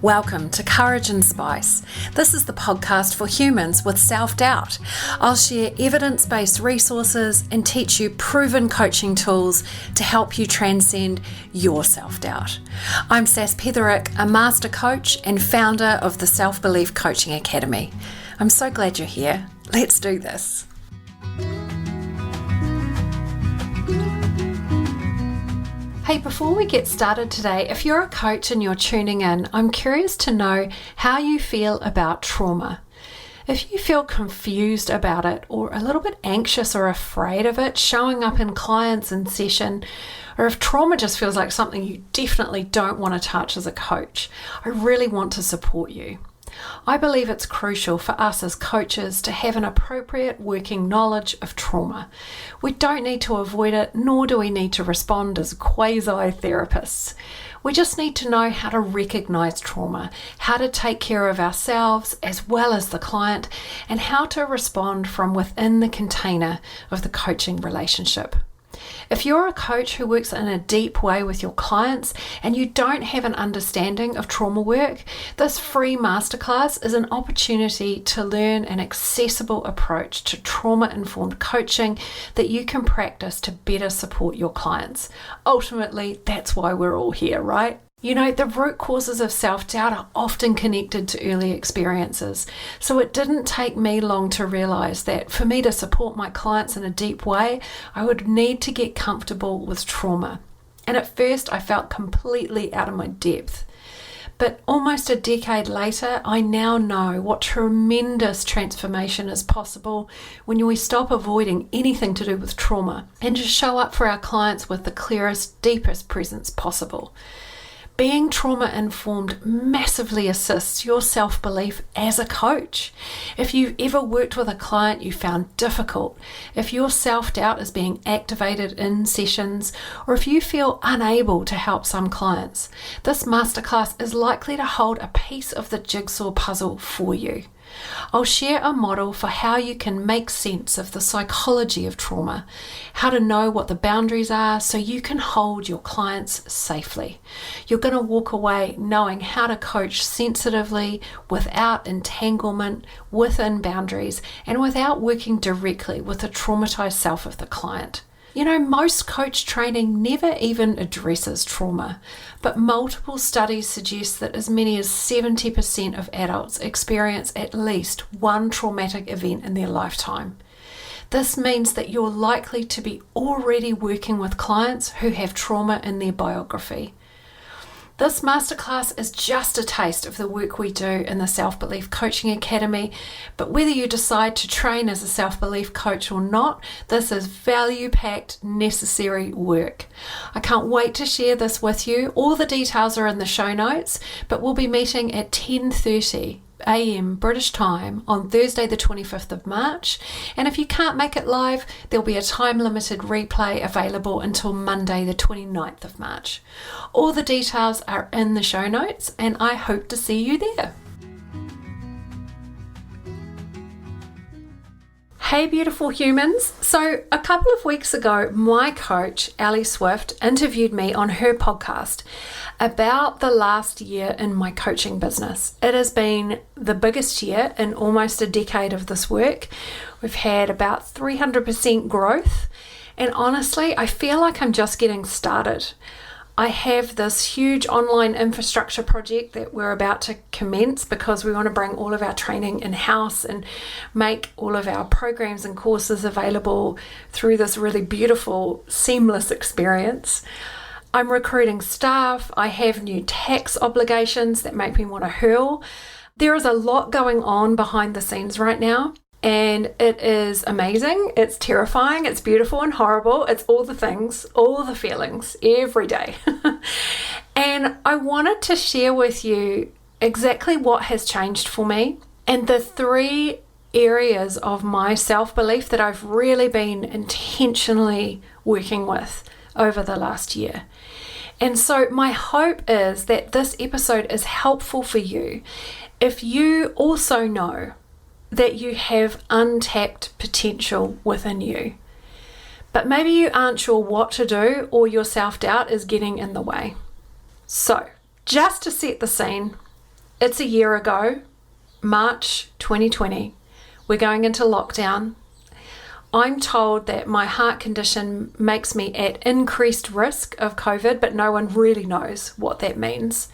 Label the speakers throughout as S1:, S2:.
S1: Welcome to Courage and Spice. This is the podcast for humans with self-doubt. I'll share evidence-based resources and teach you proven coaching tools to help you transcend your self-doubt. I'm Sas Petherick, a master coach and founder of the Self-Belief Coaching Academy. I'm so glad you're here. Let's do this. Hey, before we get started today, if you're a coach and you're tuning in, I'm curious to know how you feel about trauma. If you feel confused about it or a little bit anxious or afraid of it showing up in clients in session, or if trauma just feels like something you definitely don't want to touch as a coach, I really want to support you. I believe it's crucial for us as coaches to have an appropriate working knowledge of trauma. We don't need to avoid it, nor do we need to respond as quasi-therapists. We just need to know how to recognize trauma, how to take care of ourselves as well as the client, and how to respond from within the container of the coaching relationship. If you're a coach who works in a deep way with your clients and you don't have an understanding of trauma work, this free masterclass is an opportunity to learn an accessible approach to trauma-informed coaching that you can practice to better support your clients. Ultimately, that's why we're all here, right? You know, the root causes of self-doubt are often connected to early experiences. So it didn't take me long to realize that for me to support my clients in a deep way, I would need to get comfortable with trauma. And at first, I felt completely out of my depth. But almost a decade later, I now know what tremendous transformation is possible when we stop avoiding anything to do with trauma and just show up for our clients with the clearest, deepest presence possible. Being trauma-informed massively assists your self-belief as a coach. If you've ever worked with a client you found difficult, if your self-doubt is being activated in sessions, or if you feel unable to help some clients, this masterclass is likely to hold a piece of the jigsaw puzzle for you. I'll share a model for how you can make sense of the psychology of trauma, how to know what the boundaries are so you can hold your clients safely. You're going to walk away knowing how to coach sensitively, without entanglement, within boundaries, and without working directly with the traumatized self of the client. You know, most coach training never even addresses trauma, but multiple studies suggest that as many as 70% of adults experience at least one traumatic event in their lifetime. This means that you're likely to be already working with clients who have trauma in their biography. This masterclass is just a taste of the work we do in the Self-Belief Coaching Academy, but whether you decide to train as a self-belief coach or not, this is value-packed, necessary work. I can't wait to share this with you. All the details are in the show notes, but we'll be meeting at 10:30 a.m. British time on Thursday the 25th of March, and if you can't make it live, there'll be a time-limited replay available until Monday the 29th of March. All the details are in the show notes, and I hope to see you there. Hey beautiful humans. So a couple of weeks ago, my coach, Ali Swift, interviewed me on her podcast about the last year in my coaching business. It has been the biggest year in almost a decade of this work. We've had about 300% growth, and honestly, I feel like I'm just getting started. I have this huge online infrastructure project that we're about to commence because we want to bring all of our training in-house and make all of our programs and courses available through this really beautiful, seamless experience. I'm recruiting staff. I have new tax obligations that make me want to hurl. There is a lot going on behind the scenes right now. And it is amazing, it's terrifying, it's beautiful and horrible, it's all the things, all the feelings, every day. And I wanted to share with you exactly what has changed for me and the 3 areas of my self-belief that I've really been intentionally working with over the last year. And so my hope is that this episode is helpful for you if you also know that you have untapped potential within you. But maybe you aren't sure what to do, or your self-doubt is getting in the way. So, just to set the scene, It's a year ago, March 2020. We're going into lockdown. I'm told that my heart condition makes me at increased risk of COVID, but no one really knows what that means.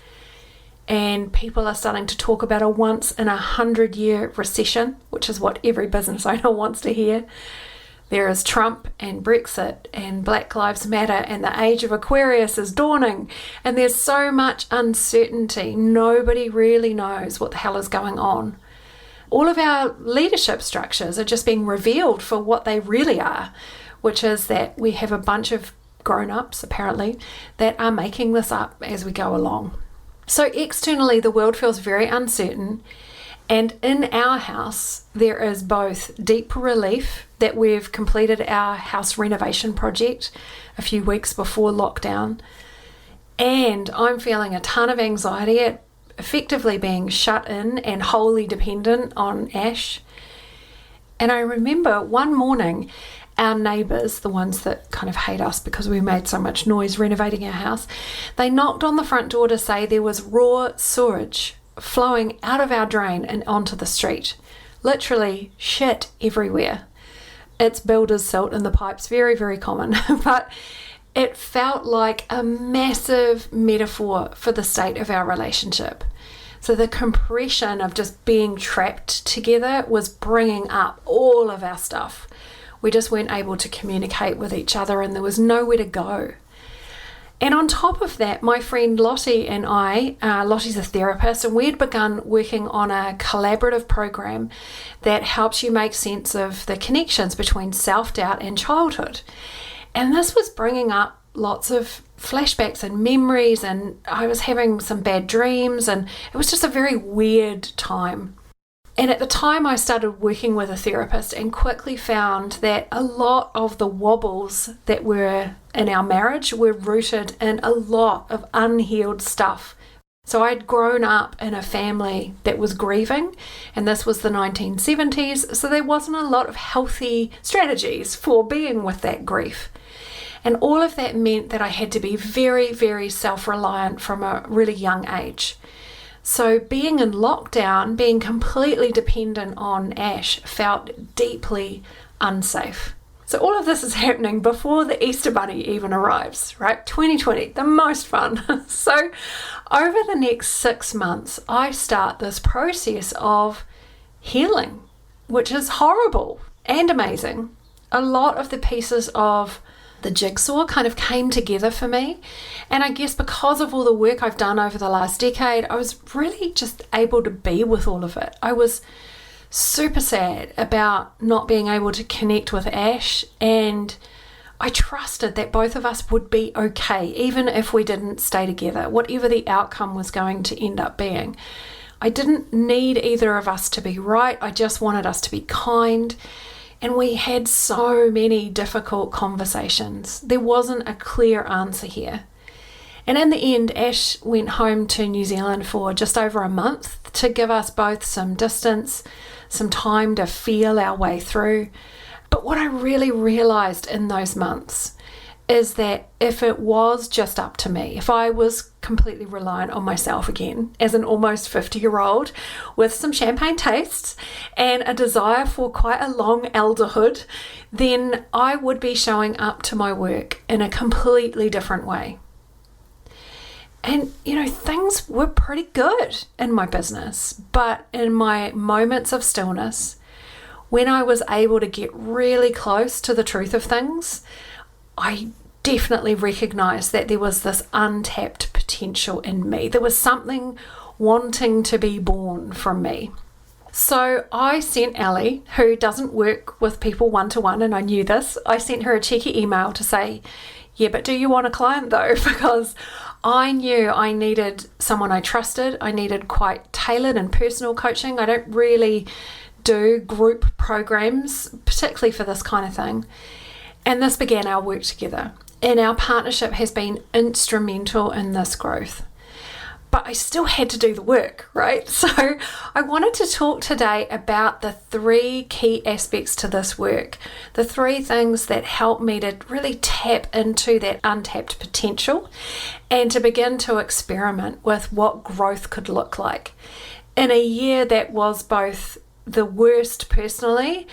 S1: And people are starting to talk about a once in 100-year recession, which is what every business owner wants to hear. There is Trump and Brexit and Black Lives Matter, and the age of Aquarius is dawning, and there's so much uncertainty. Nobody really knows what the hell is going on. All of our leadership structures are just being revealed for what they really are, which is that we have a bunch of grown-ups, apparently, that are making this up as we go along. So externally, the world feels very uncertain, and in our house, there is both deep relief that we've completed our house renovation project a few weeks before lockdown, and I'm feeling a ton of anxiety at effectively being shut in and wholly dependent on Ash. And I remember one morning, our neighbours, the ones that kind of hate us because we made so much noise renovating our house, they knocked on the front door to say there was raw sewage flowing out of our drain and onto the street. Literally shit everywhere. It's builder's silt in the pipes, very, very common. But it felt like a massive metaphor for the state of our relationship. So the compression of just being trapped together was bringing up all of our stuff. We just weren't able to communicate with each other, and there was nowhere to go. And on top of that, my friend Lottie and I, Lottie's a therapist, and we had begun working on a collaborative program that helps you make sense of the connections between self-doubt and childhood. And this was bringing up lots of flashbacks and memories, and I was having some bad dreams, and it was just a very weird time. And at the time, I started working with a therapist and quickly found that a lot of the wobbles that were in our marriage were rooted in a lot of unhealed stuff. So I'd grown up in a family that was grieving, and this was the 1970s, so there wasn't a lot of healthy strategies for being with that grief. And all of that meant that I had to be very, very self-reliant from a really young age. So being in lockdown, being completely dependent on Ash felt deeply unsafe. So all of this is happening before the Easter Bunny even arrives, right? 2020, the most fun. So over the next 6 months, I start this process of healing, which is horrible and amazing. A lot of the pieces of the jigsaw kind of came together for me. And I guess because of all the work I've done over the last decade, I was really just able to be with all of it. I was super sad about not being able to connect with Ash, and I trusted that both of us would be okay, even if we didn't stay together, whatever the outcome was going to end up being. I didn't need either of us to be right. I just wanted us to be kind. And we had so many difficult conversations. There wasn't a clear answer here. And in the end, Ash went home to New Zealand for just over a month to give us both some distance, some time to feel our way through. But what I really realized in those months is that if it was just up to me, if I was completely reliant on myself again as an almost 50-year-old with some champagne tastes and a desire for quite a long elderhood, then I would be showing up to my work in a completely different way. And, things were pretty good in my business, but in my moments of stillness, when I was able to get really close to the truth of things, I definitely recognized that there was this untapped potential in me. There was something wanting to be born from me. So I sent Ellie, who doesn't work with people one-to-one, and I knew this, I sent her a cheeky email to say, yeah, but do you want a client though? Because I knew I needed someone I trusted. I needed quite tailored and personal coaching. I don't really do group programs, particularly for this kind of thing. And this began our work together. And our partnership has been instrumental in this growth. but I still had to do the work, right? So I wanted to talk today about the 3 key aspects to this work, the 3 things that help me to really tap into that untapped potential and to begin to experiment with what growth could look like in a year that was both the worst personally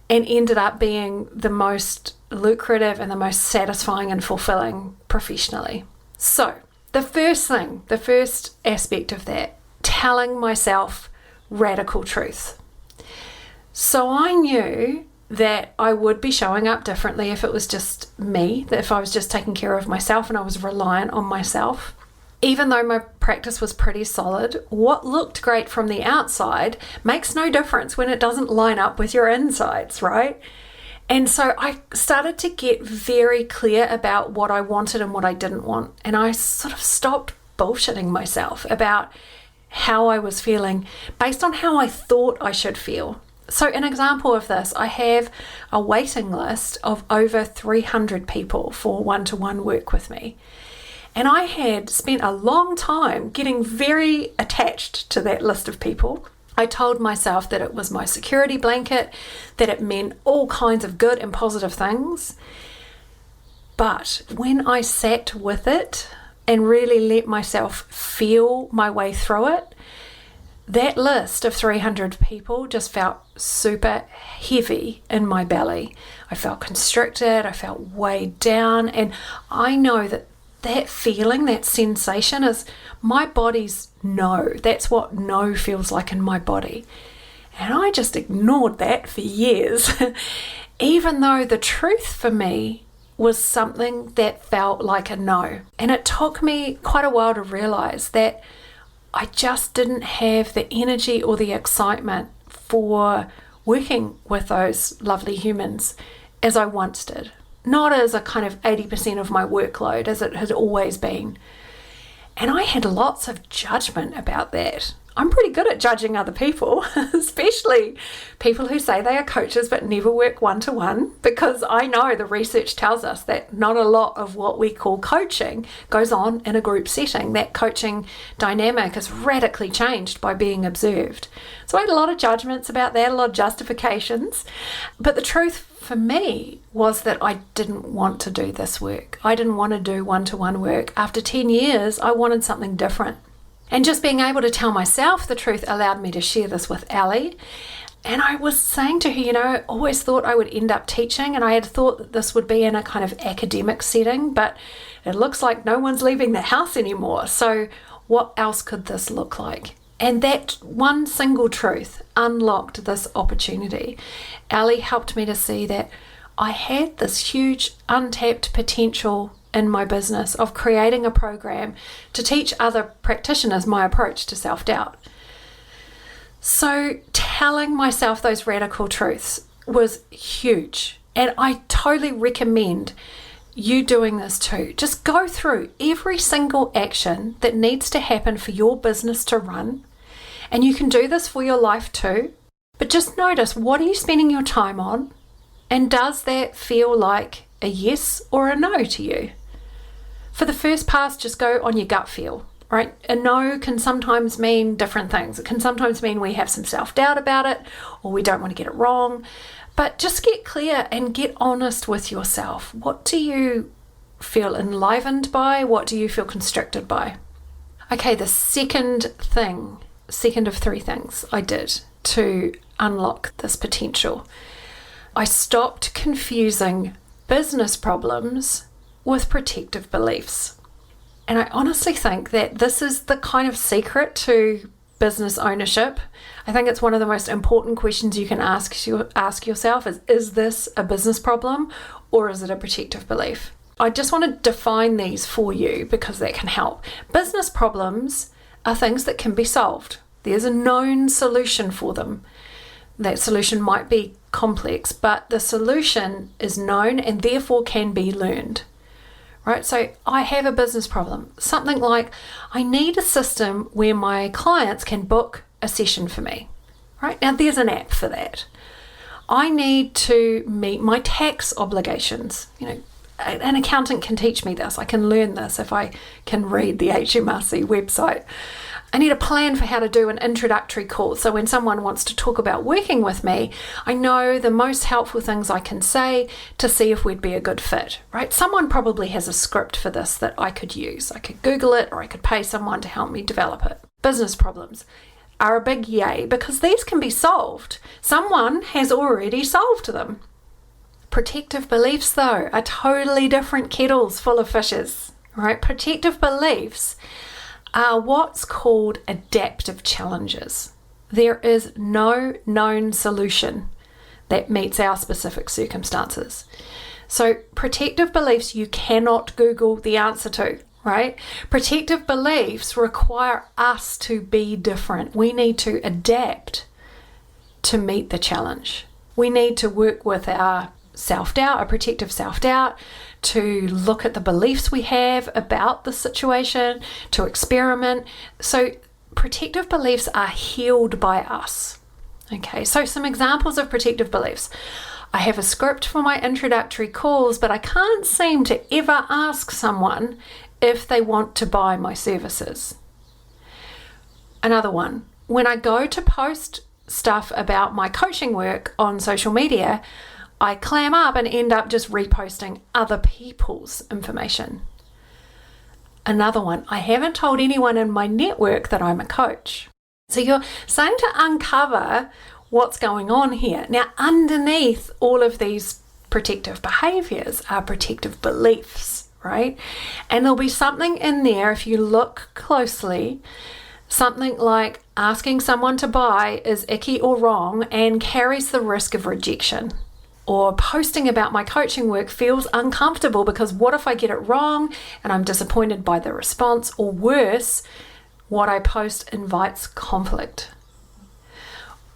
S1: and ended up being the most lucrative and the most satisfying and fulfilling professionally. So the first aspect of that, telling myself radical truth. So I knew that I would be showing up differently if it was just me, that if I was just taking care of myself and I was reliant on myself. Even though my practice was pretty solid, what looked great from the outside makes no difference when it doesn't line up with your insides, right? And so I started to get very clear about what I wanted and what I didn't want. And I sort of stopped bullshitting myself about how I was feeling based on how I thought I should feel. So an example of this, I have a waiting list of over 300 people for one-to-one work with me. And I had spent a long time getting very attached to that list of people. I told myself that it was my security blanket, that it meant all kinds of good and positive things. But when I sat with it and really let myself feel my way through it, that list of 300 people just felt super heavy in my belly. I felt constricted, I felt weighed down, and I know that feeling, that sensation is my body's no. That's what no feels like in my body. And I just ignored that for years, even though the truth for me was something that felt like a no. And it took me quite a while to realize that I just didn't have the energy or the excitement for working with those lovely humans as I once did. Not as a kind of 80% of my workload as it had always been. And I had lots of judgment about that. I'm pretty good at judging other people, especially people who say they are coaches but never work one-to-one, because I know the research tells us that not a lot of what we call coaching goes on in a group setting. That coaching dynamic is radically changed by being observed. So I had a lot of judgments about that, a lot of justifications. But the truth for me was that I didn't want to do this work. I didn't want to do one-to-one work. After 10 years, I wanted something different. And just being able to tell myself the truth allowed me to share this with Ali. And I was saying to her, I always thought I would end up teaching, and I had thought that this would be in a kind of academic setting, but it looks like no one's leaving the house anymore. So what else could this look like? And that one single truth unlocked this opportunity. Ali helped me to see that I had this huge untapped potential in my business of creating a program to teach other practitioners my approach to self-doubt. So telling myself those radical truths was huge. And I totally recommend you doing this too. Just go through every single action that needs to happen for your business to run. And you can do this for your life too. But just notice, what are you spending your time on? And does that feel like a yes or a no to you? For the first pass, just go on your gut feel, right? A no can sometimes mean different things. It can sometimes mean we have some self-doubt about it, or we don't want to get it wrong. But just get clear and get honest with yourself. What do you feel enlivened by? What do you feel constricted by? Okay, the second of 3 things I did to unlock this potential. I stopped confusing business problems with protective beliefs. And I honestly think that this is the kind of secret to business ownership. I think it's one of the most important questions you can ask yourself is this a business problem or is it a protective belief? I just want to define these for you because that can help. Business problems are things that can be solved. There's a known solution for them. That solution might be complex, but the solution is known and therefore can be learned. Right? So I have a business problem. Something like I need a system where my clients can book a session for me. Right? Now there's an app for that. I need to meet my tax obligations. an accountant can teach me this. I can learn this if I can read the HMRC website. I need a plan for how to do an introductory call. So when someone wants to talk about working with me, I know the most helpful things I can say to see if we'd be a good fit, right? Someone probably has a script for this that I could use. I could Google it, or I could pay someone to help me develop it. Business problems are a big yay because these can be solved. Someone has already solved them. Protective beliefs, though, are totally different kettles full of fishes, right? Protective beliefs are what's called adaptive challenges. There is no known solution that meets our specific circumstances. So protective beliefs you cannot Google the answer to, right? Protective beliefs require us to be different. We need to adapt to meet the challenge. We need to work with our self-doubt, our protective self-doubt, to look at the beliefs we have about the situation, to experiment. So protective beliefs are healed by us. Okay, so some examples of protective beliefs. I have a script for my introductory calls, but I can't seem to ever ask someone if they want to buy my services. Another one, when I go to post stuff about my coaching work on social media, I clam up and end up just reposting other people's information. Another one, I haven't told anyone in my network that I'm a coach. So you're starting to uncover what's going on here. Now, underneath all of these protective behaviors are protective beliefs, right? And there'll be something in there, if you look closely, something like asking someone to buy is icky or wrong and carries the risk of rejection. Or posting about my coaching work feels uncomfortable because what if I get it wrong and I'm disappointed by the response? Or worse, what I post invites conflict.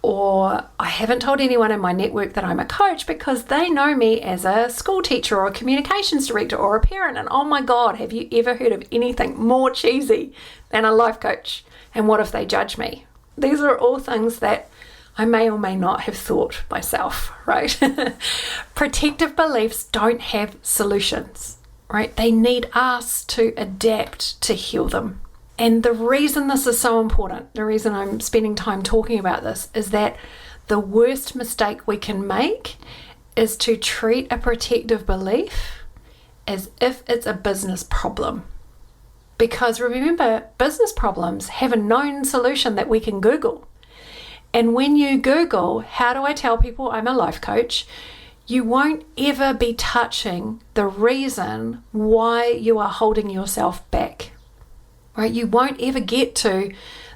S1: Or I haven't told anyone in my network that I'm a coach because they know me as a school teacher or a communications director or a parent. And oh my God, have you ever heard of anything more cheesy than a life coach? And what if they judge me? These are all things that I may or may not have thought myself, right? Protective beliefs don't have solutions, right? They need us to adapt to heal them. And the reason this is so important, the reason I'm spending time talking about this, is that the worst mistake we can make is to treat a protective belief as if it's a business problem. Because remember, business problems have a known solution that we can Google. And when you Google, how do I tell people I'm a life coach, you won't ever be touching the reason why you are holding yourself back, right? You won't ever get to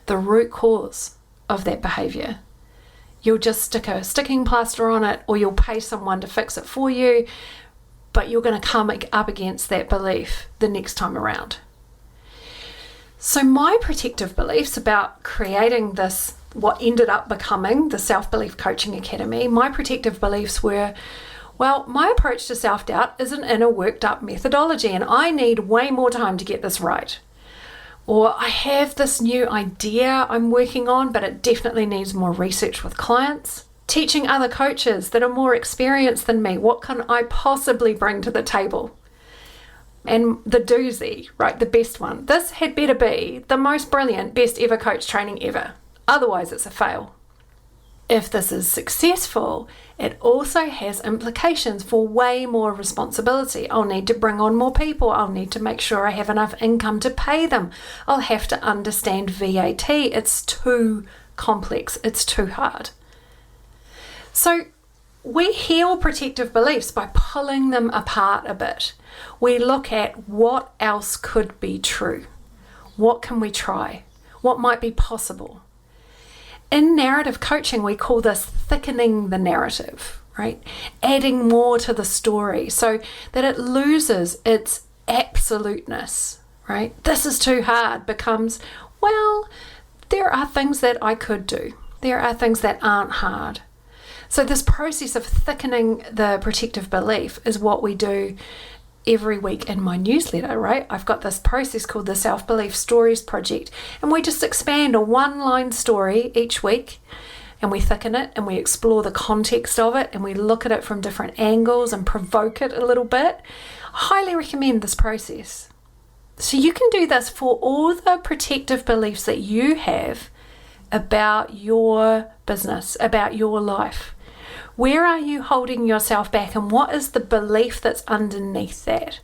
S1: the root cause of that behavior. You'll just stick a sticking plaster on it, or you'll pay someone to fix it for you, but you're going to come up against that belief the next time around. So my protective beliefs about creating this, what ended up becoming the Self-Belief Coaching Academy, my protective beliefs were, well, my approach to self-doubt isn't in a worked up methodology and I need way more time to get this right. Or I have this new idea I'm working on, but it definitely needs more research with clients. Teaching other coaches that are more experienced than me, what can I possibly bring to the table? And the doozy, right, the best one. This had better be the most brilliant, best ever coach training ever. Otherwise, it's a fail. If this is successful, it also has implications for way more responsibility. I'll need to bring on more people. I'll need to make sure I have enough income to pay them. I'll have to understand VAT. It's too complex. It's too hard. So we heal protective beliefs by pulling them apart a bit. We look at what else could be true. What can we try? What might be possible? In narrative coaching, we call this thickening the narrative, right? Adding more to the story so that it loses its absoluteness, right? This is too hard becomes, well, there are things that I could do. There are things that aren't hard. So this process of thickening the protective belief is what we do every week in my newsletter, right? I've got this process called the Self-Belief Stories Project, and we just expand a one-line story each week, and we thicken it, and we explore the context of it, and we look at it from different angles and provoke it a little bit. Highly recommend this process. So you can do this for all the protective beliefs that you have about your business, about your life. Where are you holding yourself back, and what is the belief that's underneath that?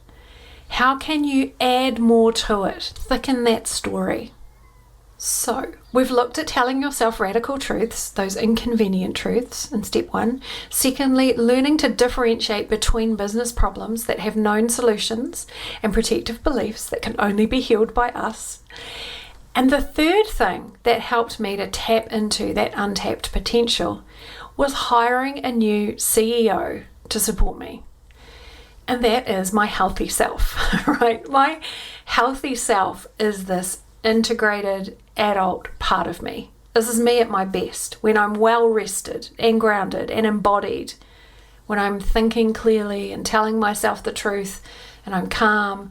S1: How can you add more to it? Thicken that story. So, we've looked at telling yourself radical truths, those inconvenient truths in step 1. Secondly, learning to differentiate between business problems that have known solutions and protective beliefs that can only be healed by us. And the third thing that helped me to tap into that untapped potential was hiring a new CEO to support me. And that is my healthy self, right? My healthy self is this integrated adult part of me. This is me at my best, when I'm well rested and grounded and embodied, when I'm thinking clearly and telling myself the truth, and I'm calm,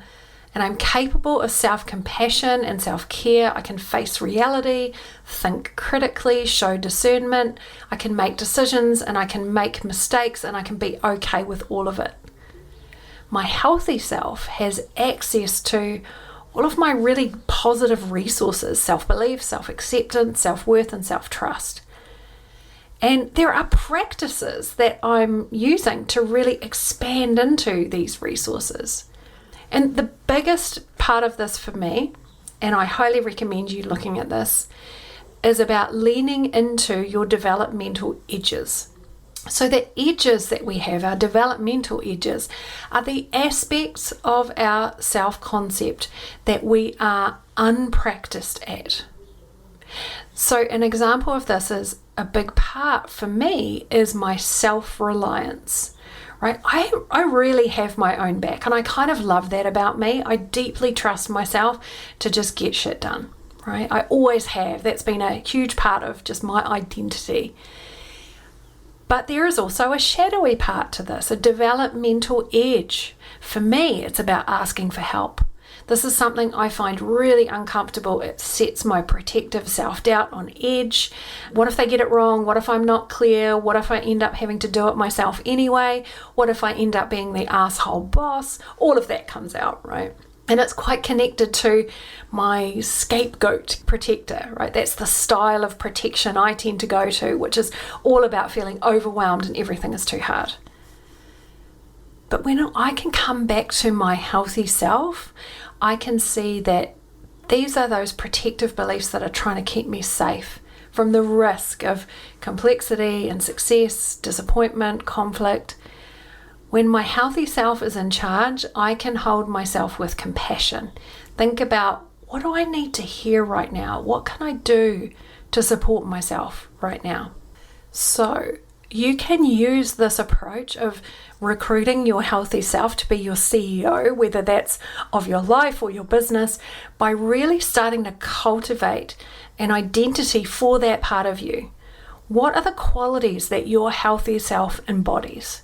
S1: and I'm capable of self-compassion and self-care. I can face reality, think critically, show discernment. I can make decisions, and I can make mistakes, and I can be okay with all of it. My healthy self has access to all of my really positive resources: self-belief, self-acceptance, self-worth, and self-trust. And there are practices that I'm using to really expand into these resources. And the biggest part of this for me, and I highly recommend you looking at this, is about leaning into your developmental edges. So the edges that we have, our developmental edges, are the aspects of our self-concept that we are unpracticed at. So an example of this is a big part for me is my self-reliance. Right? I really have my own back, and I kind of love that about me. I deeply trust myself to just get shit done, right? I always have. That's been a huge part of just my identity. But there is also a shadowy part to this, a developmental edge. For me, it's about asking for help. This is something I find really uncomfortable. It sets my protective self-doubt on edge. What if they get it wrong? What if I'm not clear? What if I end up having to do it myself anyway? What if I end up being the asshole boss? All of that comes out, right? And it's quite connected to my scapegoat protector, right? That's the style of protection I tend to go to, which is all about feeling overwhelmed and everything is too hard. But when I can come back to my healthy self, I can see that these are those protective beliefs that are trying to keep me safe from the risk of complexity and success, disappointment, conflict. When my healthy self is in charge, I can hold myself with compassion. Think about, what do I need to hear right now? What can I do to support myself right now? So you can use this approach of recruiting your healthy self to be your CEO, whether that's of your life or your business, by really starting to cultivate an identity for that part of you. What are the qualities that your healthy self embodies?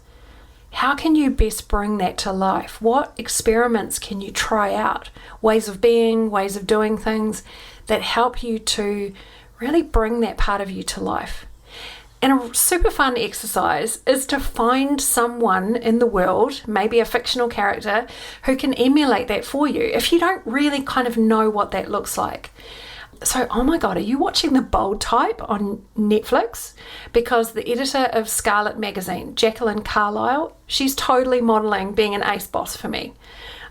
S1: How can you best bring that to life? What experiments can you try out? Ways of being, ways of doing things that help you to really bring that part of you to life. And a super fun exercise is to find someone in the world, maybe a fictional character, who can emulate that for you if you don't really kind of know what that looks like. So, oh my God, are you watching The Bold Type on Netflix? Because the editor of Scarlet magazine, Jacqueline Carlisle, she's totally modeling being an ace boss for me.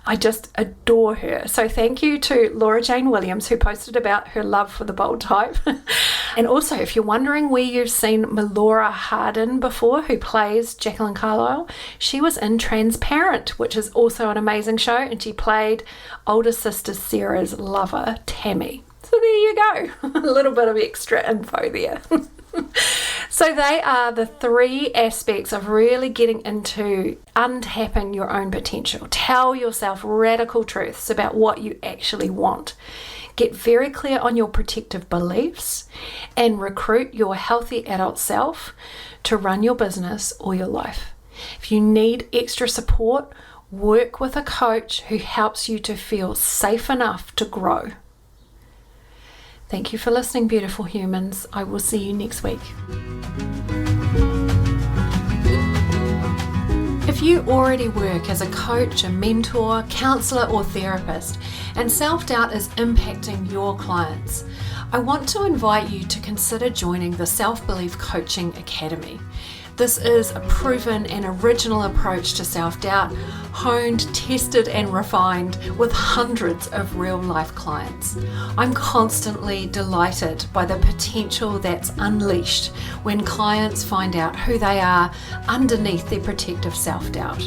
S1: I just adore her. So thank you to Laura Jane Williams, who posted about her love for The Bold Type. And also, if you're wondering where you've seen Melora Hardin before, who plays Jacqueline Carlisle, she was in Transparent, which is also an amazing show, and she played older sister Sarah's lover, Tammy. So there you go, a little bit of extra info there. So they are the three aspects of really getting into untapping your own potential. Tell yourself radical truths about what you actually want. Get very clear on your protective beliefs and recruit your healthy adult self to run your business or your life. If you need extra support, work with a coach who helps you to feel safe enough to grow. Thank you for listening, beautiful humans. I will see you next week. If you already work as a coach, a mentor, counsellor or therapist, and self-doubt is impacting your clients, I want to invite you to consider joining the Self-Belief Coaching Academy. This is a proven and original approach to self-doubt, honed, tested and refined with hundreds of real-life clients. I'm constantly delighted by the potential that's unleashed when clients find out who they are underneath their protective self-doubt.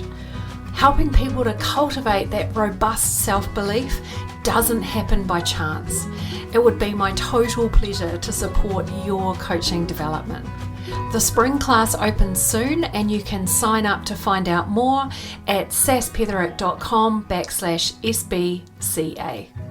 S1: Helping people to cultivate that robust self-belief doesn't happen by chance. It would be my total pleasure to support your coaching development. The spring class opens soon and you can sign up to find out more at saspetherick.com/SBCA.